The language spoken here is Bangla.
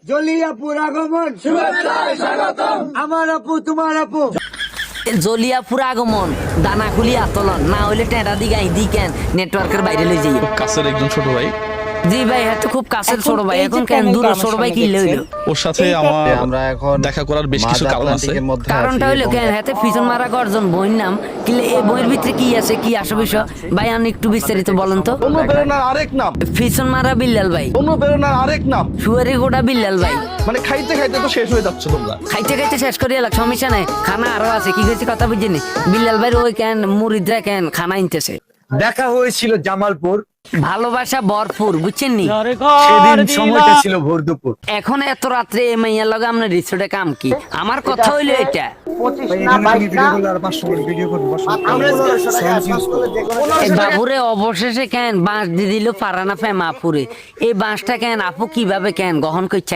জলিয়াপুর আগমন শুভেচ্ছায় স্বাগতম। আমার আপু তোমার আপু জলিয়াপুর আগমন দানা খুলি আতলন না হইলে টেঁড়া দি গাই দি কেন নেটওয়ার্কের বাইরে লই যাই। কাছের একজন ছোট ভাই, জি ভাই হ্যাঁ তো খুব কাছের এখন ছোট ভাই, এই যে এখন কেন দূর panelটা ছোট আমার ভাই সামনে কিনলে হইলো। দেখছেন, ওর সাথে এই আমার আমরা এখন দেখা করার বেশ কিছু কারণ আছে। কারণটা হইলো কেন হাতে ফিজন মারা গর্জন বইয়ের নাম কিলে এই বইয়ের ভিতরে কি আছে কি আসে বিষয় ভাই আপনি একটু বিস্তারিত বলেন তো। অনুপ্রেরণার আরেক নাম, ফিজন মারা বিল্লাল ভাই, অনুপ্রেরণার আরেক নাম, সুয়ারি গোটা বিল্লাল ভাই। মানে খাইতে খাইতে তো শেষ হয়ে যাচ্ছে তোমরা। খাইতে খাইতে শেষ করিয়া লাগ সমস্যা নাই, খানা আরো আছে কি হয়েছে কথা বুঝিনি। বিল্লাল ভাই ওই কেন মুরিদরা কেন খানা আনতেছে। দেখা হয়েছিল জামালপুর, ভালোবাসা ভরপুর বুঝছেন নি। সেদিন সময়টা ছিল ভোর দুপুর। এখন এত রাত্রে এই মাইয়ার লগে আপনার রিসোর্টে কাম কি? আমার কথা হইলো এটা এই বাবুরে অবশেষে কেন বাঁশ দিয়ে দিল পারানা ফেমাপুরে। এই বাঁশটা কেন আপু কিভাবে কেন গ্রহণ করছে